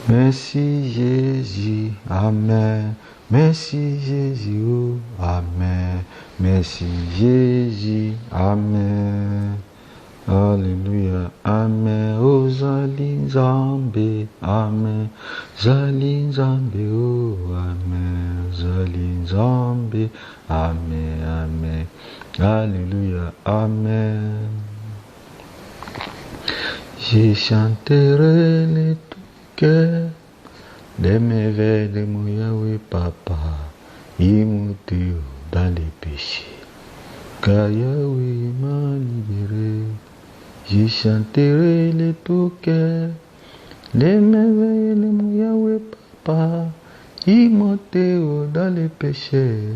Merci Jésus, Amen. Merci Jésus, oh, Amen. Merci Jésus, Amen. Alléluia, Amen. Oh, Zali Nzambe, Amen. Zali Nzambe, oh, Amen. Zali Nzambe, Amen, Amen. Alléluia, Amen. Je chanterai les cœur des merveilles de mon Yahweh Papa, immuté dans les péchés, car Yahweh m'a libéré. Je chanterai les tout cœur des merveilles de mon Yahweh Papa, immuté dans les péchés,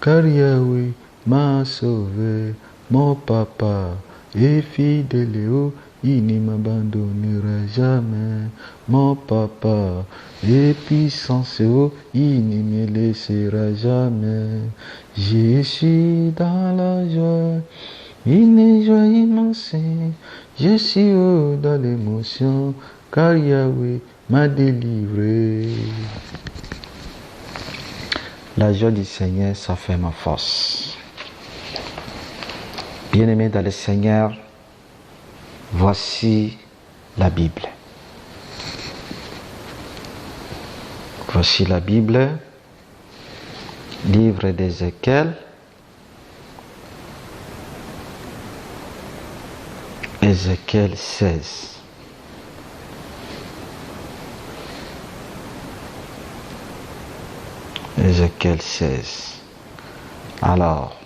car Yahweh m'a sauvé. Mon papa est fidèle, oh, il ne m'abandonnera jamais. Mon papa est puissant, oh, il ne me laissera jamais. Je suis dans la joie, une joie immense. Je suis dans l'émotion, car Yahweh m'a délivré. La joie du Seigneur, ça fait ma force. Bien-aimés dans le Seigneur, voici la Bible. Voici la Bible, livre d'Ézéchiel, Ézéchiel 16. Ézéchiel 16. Alors,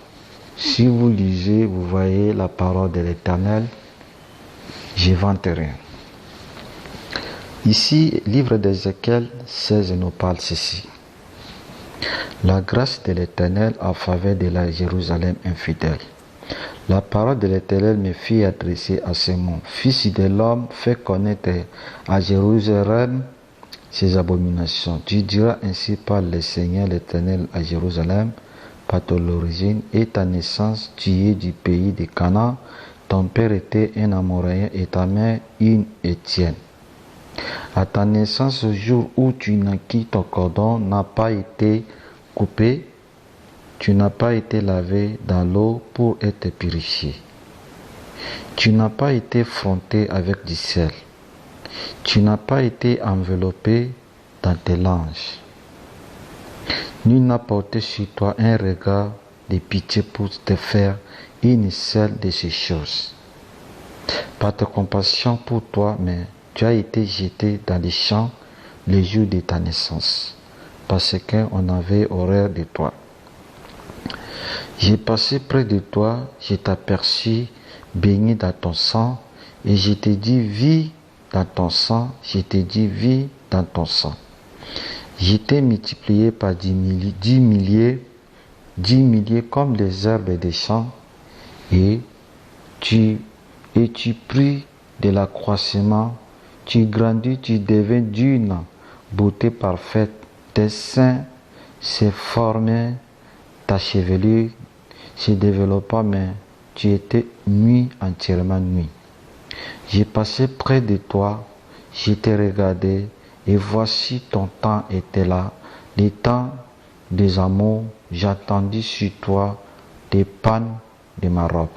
si vous lisez, vous voyez la parole de l'Éternel, j'invente rien. Ici, livre d'Ézéchiel 16 nous parle ceci. La grâce de l'Éternel en faveur de la Jérusalem infidèle. La parole de l'Éternel me fit adresser à ce mot. Fils de l'homme, fais connaître à Jérusalem ses abominations. Tu diras ainsi par le Seigneur l'Éternel à Jérusalem, par ton origine et ta naissance, tu es du pays de Canaan, ton père était un Amoréen et ta mère une Étienne. À ta naissance, au jour où tu naquis, ton cordon n'a pas été coupé, tu n'as pas été lavé dans l'eau pour être purifié. Tu n'as pas été frotté avec du sel. Tu n'as pas été enveloppé dans tes langes. Nul n'a porté sur toi un regard de pitié pour te faire une seule de ces choses. Par ta compassion pour toi, mais tu as été jeté dans les champs le jour de ta naissance, parce qu'on avait horreur de toi. J'ai passé près de toi, je t'aperçus baigné dans ton sang, et je t'ai dit, vis dans ton sang, je t'ai dit, vis dans ton sang. Je t'ai multiplié par 10 milliers comme les herbes des champs, et tu pris de l'accroissement, tu grandis, tu deviens d'une beauté parfaite, tes seins se formaient, ta chevelure se développa, mais tu étais nuit, entièrement nuit. J'ai passé près de toi, je t'ai regardé, et voici ton temps était là, le temps des amours, j'attendis sur toi des pannes de ma robe.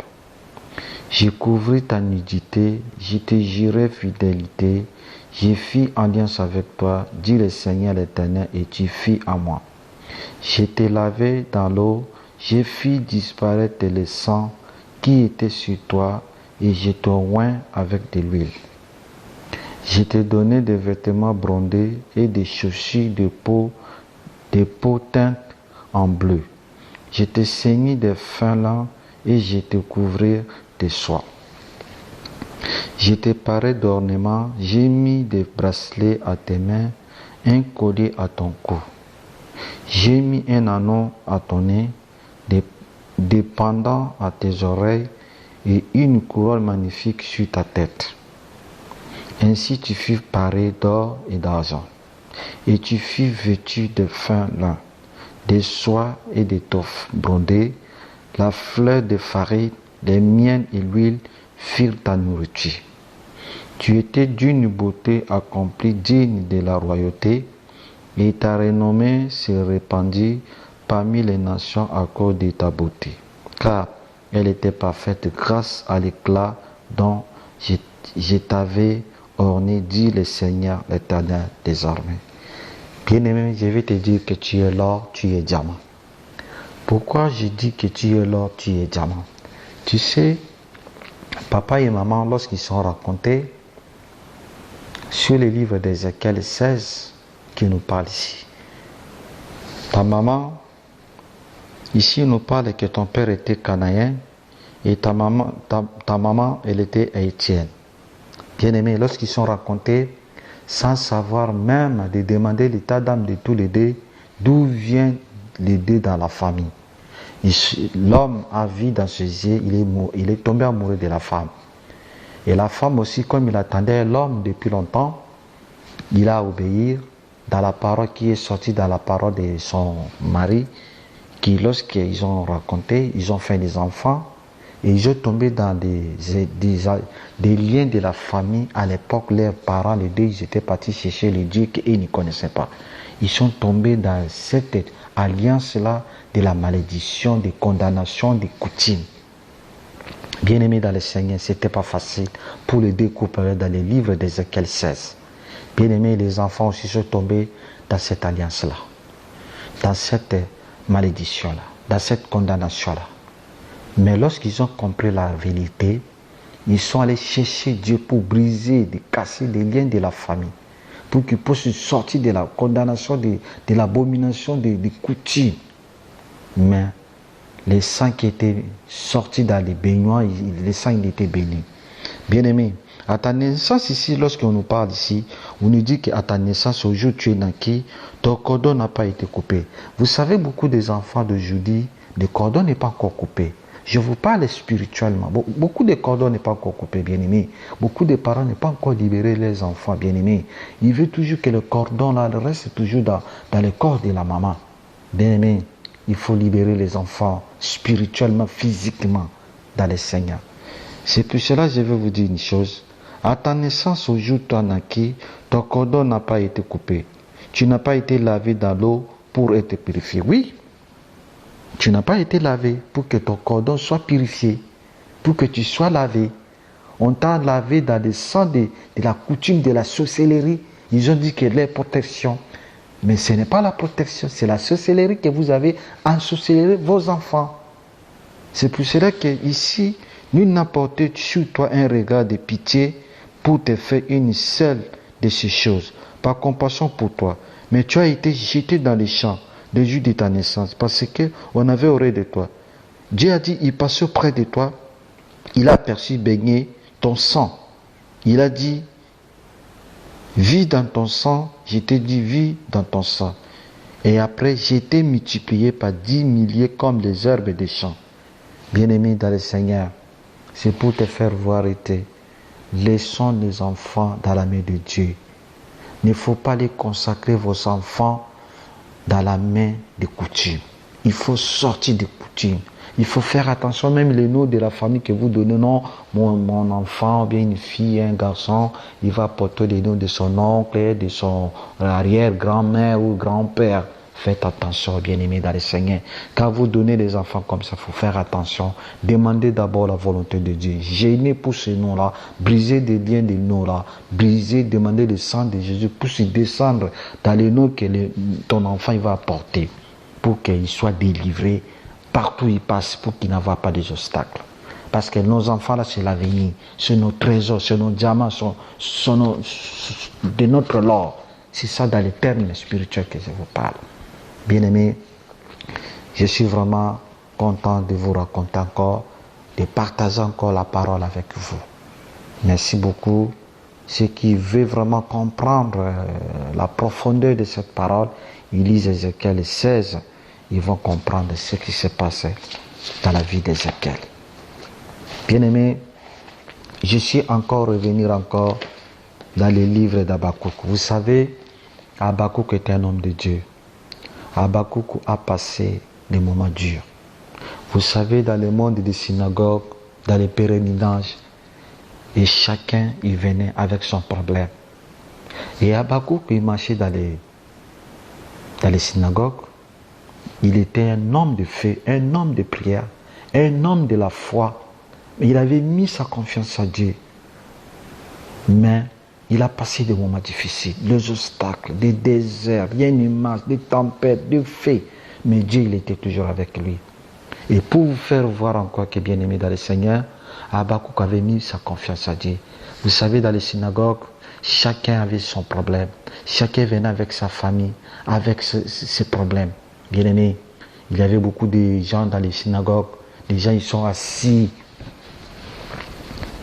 J'ai couvert ta nudité, je te jurai fidélité, j'ai fait alliance avec toi, dit le Seigneur l'Éternel, et tu fis à moi. Je t'ai lavé dans l'eau, j'ai fait disparaître le sang qui était sur toi, et je te oint avec de l'huile. Je t'ai donné des vêtements brodés et des chaussures de peau teintes en bleu. Je t'ai ceigni de fin lin et je te couvrais de soie. Je t'ai paré d'ornements, j'ai mis des bracelets à tes mains, un collier à ton cou. J'ai mis un anneau à ton nez, des pendants à tes oreilles et une couronne magnifique sur ta tête. Ainsi tu fus paré d'or et d'argent, et tu fus vêtu de fin lin, de soie et d'étoffe brodée, la fleur de farine, les miels et l'huile firent ta nourriture. Tu étais d'une beauté accomplie digne de la royauté, et ta renommée se répandit parmi les nations à cause de ta beauté. Car elle était parfaite grâce à l'éclat dont je t'avais orné, dit le Seigneur l'Éternel des armées. Bien-aimé, je vais te dire que tu es l'or, tu es diamant. Pourquoi je dis que tu es l'or, tu es diamant? Tu sais, papa et maman, lorsqu'ils sont racontés sur le livre d'Ézéchiel 16, qui nous parle ici. Ta maman, ici, nous parle que ton père était canaïen et ta maman, elle était haïtienne. Bien-aimé, lorsqu'ils sont racontés, sans savoir même de demander l'état d'âme de tous les deux, d'où vient les deux dans la famille. L'homme a vu dans ses yeux, il est tombé amoureux de la femme. Et la femme aussi, comme il attendait l'homme depuis longtemps, il a obéi dans la parole qui est sortie dans la parole de son mari, qui lorsqu'ils ont raconté, ils ont fait des enfants, et ils ont tombé dans des liens de la famille. À l'époque, leurs parents, les deux, ils étaient partis chercher le Dieu qu'ils ne connaissaient pas. Ils sont tombés dans cette alliance-là de la malédiction, des condamnations, des coutumes. Bien-aimés dans le Seigneur, ce n'était pas facile pour les deux couples dans les livres d'Ézéchiel 16. Bien-aimés, les enfants aussi sont tombés dans cette alliance-là, dans cette malédiction-là, dans cette condamnation-là. Mais lorsqu'ils ont compris la vérité, ils sont allés chercher Dieu pour briser, de casser les liens de la famille, pour qu'ils puissent sortir de la condamnation, de l'abomination, des coutumes. Mais les sangs qui étaient sortis dans les baignoires, les sangs ils étaient bénis. Bien-aimés, à ta naissance ici, lorsqu'on nous parle ici, on nous dit qu'à ta naissance, au jour où tu es naquis, ton cordon n'a pas été coupé. Vous savez, beaucoup des enfants d'aujourd'hui, le cordon n'est pas encore coupé. Je vous parle spirituellement. Beaucoup de cordons n'est pas encore coupé, bien-aimés. Beaucoup de parents n'ont pas encore libéré les enfants, bien-aimés. Ils veulent toujours que le cordon là reste toujours dans le corps de la maman. Bien-aimés, il faut libérer les enfants spirituellement, physiquement, dans le Seigneur. C'est pour cela que je veux vous dire une chose. À ta naissance, au jour où tu as naquis, ton cordon n'a pas été coupé. Tu n'as pas été lavé dans l'eau pour être purifié. Oui, tu n'as pas été lavé pour que ton cordon soit purifié, pour que tu sois lavé. On t'a lavé dans le sang de la coutume de la sorcellerie. Ils ont dit que c'est la protection. Mais ce n'est pas la protection, c'est la sorcellerie que vous avez ensorcelé vos enfants. C'est pour cela qu'ici, nul n'a porté sur toi un regard de pitié pour te faire une seule de ces choses, par compassion pour toi. Mais tu as été jeté dans les champs le jour de ta naissance, parce qu'on avait horreur de toi. Dieu a dit, il passait près de toi, il a aperçu baigner ton sang. Il a dit, vis dans ton sang, je t'ai dit, vis dans ton sang. Et après, j'ai été multiplié par 10 milliers comme les herbes des champs. Bien-aimé dans le Seigneur, c'est pour te faire voir été. Laissons les enfants dans la main de Dieu. Il ne faut pas les consacrer vos enfants dans la main des coutumes. Il faut sortir des coutumes. Il faut faire attention, même les noms de la famille que vous donnez. Non, mon enfant, ou bien une fille, un garçon, il va porter les noms de son oncle, de son arrière-grand-mère ou grand-père. Faites attention, bien-aimés dans le Seigneur. Quand vous donnez des enfants comme ça, il faut faire attention. Demandez d'abord la volonté de Dieu. Gênez pour ces noms-là. Brisez des liens des noms-là. Brisez, demandez le sang de Jésus pour se descendre dans les noms que ton enfant il va apporter. Pour qu'il soit délivré partout où il passe, pour qu'il n'avoir pas des obstacles. Parce que nos enfants là, c'est l'avenir. C'est nos trésors, c'est nos diamants, de notre l'or. C'est ça dans les termes spirituels que je vous parle. Bien-aimés, je suis vraiment content de vous raconter encore, de partager encore la parole avec vous. Merci beaucoup. Ceux qui veulent vraiment comprendre la profondeur de cette parole, ils lisent Ézéchiel 16, ils vont comprendre ce qui s'est passé dans la vie d'Ézéchiel. Bien-aimés, je suis revenu dans les livres d'Habakkuk. Vous savez, Habakkuk était un homme de Dieu. Habakkuk a passé des moments durs. Vous savez, dans le monde des synagogues, dans les pèlerinages, Et chacun, il venait avec son problème. Et Habakkuk, il marchait dans les synagogues. Il était un homme de feu, un homme de prière, un homme de la foi. Il avait mis sa confiance à Dieu. Mais il a passé des moments difficiles, des obstacles, des déserts, il y a une image, des tempêtes, des feux. Mais Dieu, il était toujours avec lui. Et pour vous faire voir encore que bien-aimé dans le Seigneur, Habakkuk avait mis sa confiance à Dieu. Vous savez, dans les synagogues, chacun avait son problème. Chacun venait avec sa famille, avec ses problèmes. Bien-aimé, il y avait beaucoup de gens dans les synagogues. Les gens, ils sont assis.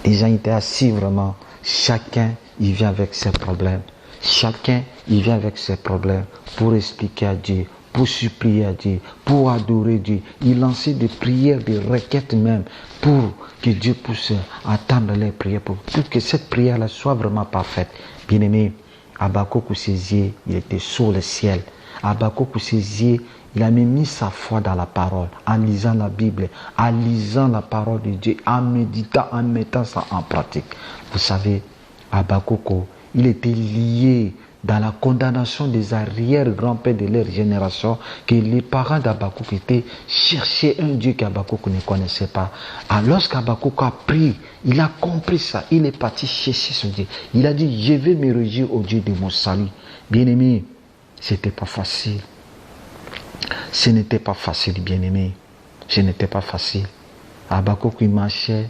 Les gens étaient assis vraiment. Chacun, il vient avec ses problèmes. Chacun, il vient avec ses problèmes pour expliquer à Dieu, pour supplier à Dieu, pour adorer Dieu. Il lançait des prières, des requêtes même, pour que Dieu puisse attendre les prières, pour que cette prière-là soit vraiment parfaite. Bien-aimé, Habakkuk, ses yeux, il était sur le ciel. Habakkuk, ses yeux, il a mis sa foi dans la parole, en lisant la Bible, en lisant la parole de Dieu, en méditant, en mettant ça en pratique. Vous savez, Habakkuk, il était lié dans la condamnation des arrière-grands-pères de leur génération, que les parents d'Habakkuk étaient chercher un Dieu qu'Habakkuk ne connaissait pas. Alors, lorsqu'Habakkuk a pris, il a compris ça, il est parti chercher ce Dieu. Il a dit, je vais me réjouir au Dieu de mon salut. Bien-aimé, c'était pas facile. Ce n'était pas facile, bien-aimé. Ce n'était pas facile. Habakkuk, il marchait.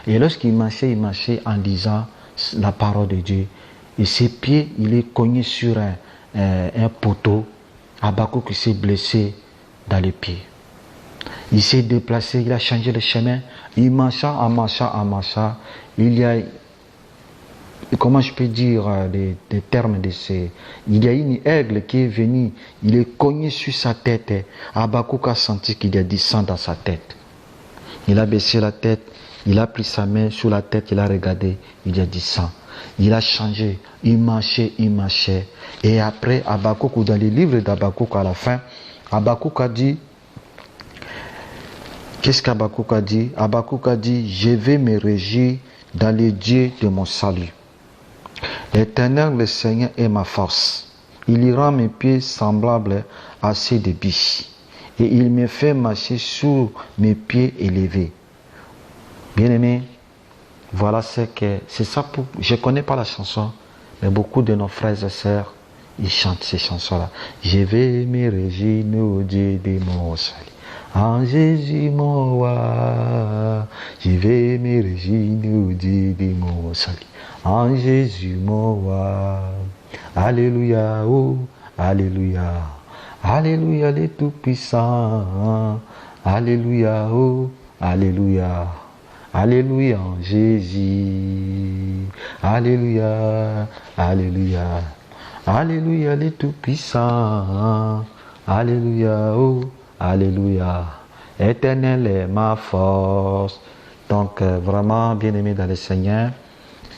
Et lorsqu'il marchait en disant la parole de Dieu. Et ses pieds, il est cogné sur un poteau. Habakkuk s'est blessé dans les pieds. Il s'est déplacé, il a changé de chemin. Il marcha, en marchant. Il y a, comment je peux dire les termes de ces... Il y a une aigle qui est venue, il est cogné sur sa tête. Habakkuk a senti qu'il y a du sang dans sa tête. Il a baissé la tête, il a pris sa main sur la tête, il a regardé, il y a du sang. Il a changé, il marchait. Et après, Habakkuk, dans les livres d'Habakkuk à la fin, Habakkuk a dit, qu'est-ce qu'Habakkuk a dit? Habakkuk a dit, je vais me réjouir dans les dieux de mon salut. L'Éternel, le Seigneur, est ma force. Il y rend mes pieds semblables à ceux de biches. Et il me fait marcher sur mes pieds élevés. Bien-aimé, voilà c'est ça pour... Je ne connais pas la chanson, mais beaucoup de nos frères et sœurs, ils chantent ces chansons-là. Je vais me réjouir au Dieu de mon salut. En Jésus mon roi, je vais me réjouir au Dieu de mon salut. En Jésus mon roi, alléluia, oh, alléluia. Alléluia, les tout-puissants. Alléluia, oh, alléluia. Alléluia en Jésus. Alléluia, alléluia. Alléluia, les tout-puissants. Alléluia, oh, alléluia. Éternel est ma force. Donc, vraiment, bien-aimé dans le Seigneur,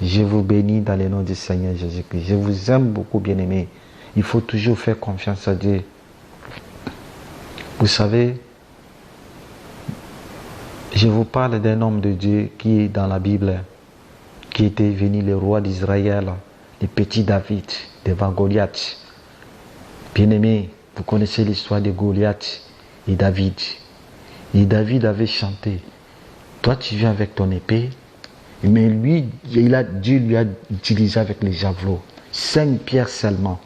je vous bénis dans le nom du Seigneur Jésus-Christ. Je vous aime beaucoup, bien-aimé. Il faut toujours faire confiance à Dieu. Vous savez, je vous parle d'un homme de Dieu qui est dans la Bible, qui était venu le roi d'Israël, le petit David, devant Goliath. Bien-aimé, vous connaissez l'histoire de Goliath et David. Et David avait chanté, toi tu viens avec ton épée, mais lui, Dieu lui a utilisé avec les javelots, 5 pierres seulement.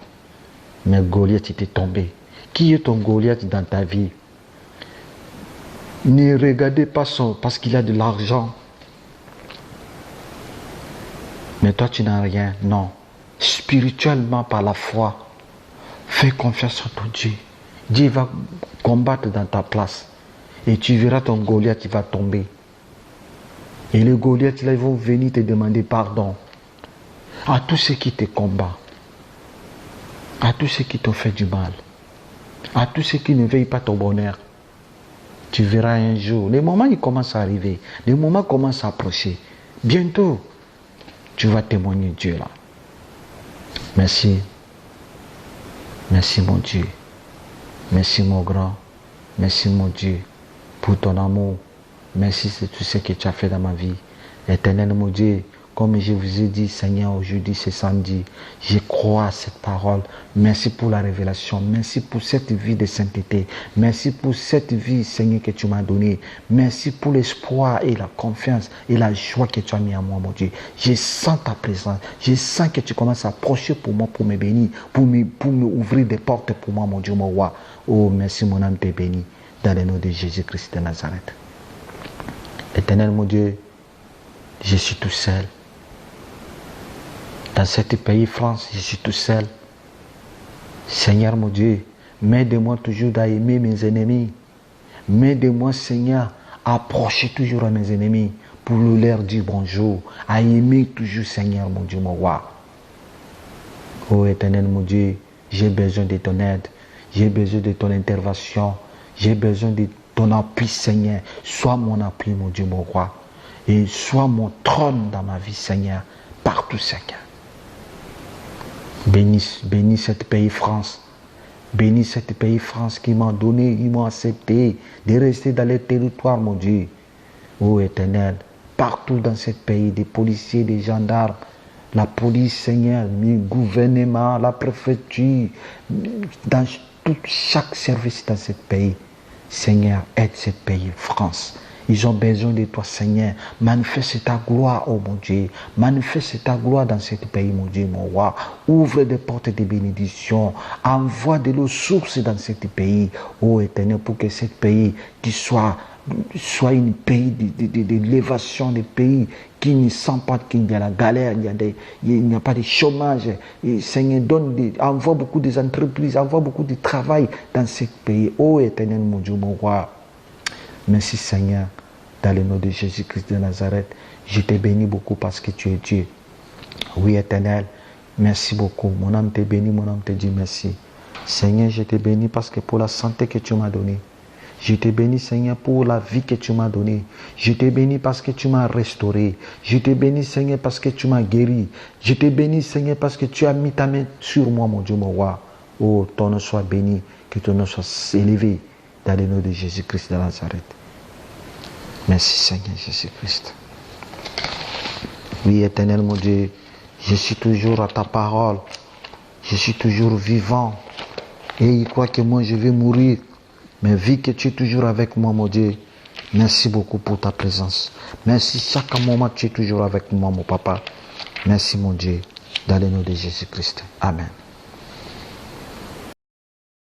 Mais Goliath était tombé. Qui est ton Goliath dans ta vie? Ne regardez pas parce qu'il a de l'argent. Mais toi tu n'as rien. Non. Spirituellement par la foi, fais confiance en ton Dieu. Dieu va combattre dans ta place. Et tu verras ton Goliath qui va tomber. Et les Goliath là, ils vont venir te demander pardon. À tous ceux qui te combattent. À tous ceux qui t'ont fait du mal. À tous ceux qui ne veillent pas ton bonheur. Tu verras un jour. Les moments ils commencent à arriver. Les moments commencent à approcher. Bientôt, tu vas témoigner Dieu là. Merci. Merci mon Dieu. Merci mon grand. Merci mon Dieu pour ton amour. Merci de tout ce que tu as fait dans ma vie. Éternel mon Dieu, comme je vous ai dit, Seigneur, aujourd'hui c'est samedi, je crois à cette parole. Merci pour la révélation. Merci pour cette vie de sainteté. Merci pour cette vie, Seigneur, que tu m'as donnée. Merci pour l'espoir et la confiance et la joie que tu as mis en moi, mon Dieu. Je sens ta présence. Je sens que tu commences à approcher pour moi, pour me bénir, pour me ouvrir des portes pour moi, mon Dieu, mon roi. Oh, merci, mon âme t'est bénie. Dans le nom de Jésus-Christ de Nazareth. Éternel, mon Dieu, je suis tout seul. Dans ce pays France, je suis tout seul. Seigneur mon Dieu, m'aide-moi toujours à aimer mes ennemis. M'aide-moi, Seigneur, à approcher toujours à mes ennemis pour leur dire bonjour, à aimer toujours, Seigneur mon Dieu, mon roi. Oh Éternel mon Dieu, j'ai besoin de ton aide, j'ai besoin de ton intervention, j'ai besoin de ton appui, Seigneur. Sois mon appui, mon Dieu, mon roi. Et sois mon trône dans ma vie, Seigneur, partout, Seigneur. Bénis cet pays France. Bénis cet pays France qui m'a donné, ils m'ont accepté de rester dans les territoires, mon Dieu. Oh Éternel, partout dans ce pays, des policiers, des gendarmes, la police, Seigneur, le gouvernement, la préfecture, dans chaque service dans ce pays. Seigneur, aide ce pays, France. Ils ont besoin de toi, Seigneur. Manifeste ta gloire, oh mon Dieu. Manifeste ta gloire dans ce pays, mon Dieu, mon roi. Ouvre des portes de bénédiction. Envoie de l'eau source dans ce pays, oh Éternel, pour que ce pays qui soit un pays d'élévation, des pays qui ne sent pas qu'il y a la galère, il n'y a pas de chômage. Et Seigneur, envoie beaucoup d'entreprises, envoie beaucoup de travail dans ce pays. Oh Éternel, mon Dieu, mon roi. Merci Seigneur, dans le nom de Jésus-Christ de Nazareth. Je te bénis beaucoup parce que tu es Dieu. Oui Éternel, merci beaucoup. Mon âme te bénit, mon âme te dit merci. Seigneur, je te bénis parce que pour la santé que tu m'as donnée. Je te bénis, Seigneur, pour la vie que tu m'as donnée. Je te bénis parce que tu m'as restauré. Je te bénis, Seigneur, parce que tu m'as guéri. Je te bénis, Seigneur, parce que tu as mis ta main sur moi, mon Dieu, mon roi. Oh, ton nom soit béni, que ton nom soit élevé dans le nom de Jésus-Christ de Nazareth. Merci, Seigneur Jésus-Christ. Oui, Éternel, mon Dieu, je suis toujours à ta parole. Je suis toujours vivant. Et il croit que moi, je vais mourir. Mais vu que tu es toujours avec moi, mon Dieu, merci beaucoup pour ta présence. Merci chaque moment que tu es toujours avec moi, mon papa. Merci, mon Dieu, dans le nom de Jésus-Christ. Amen.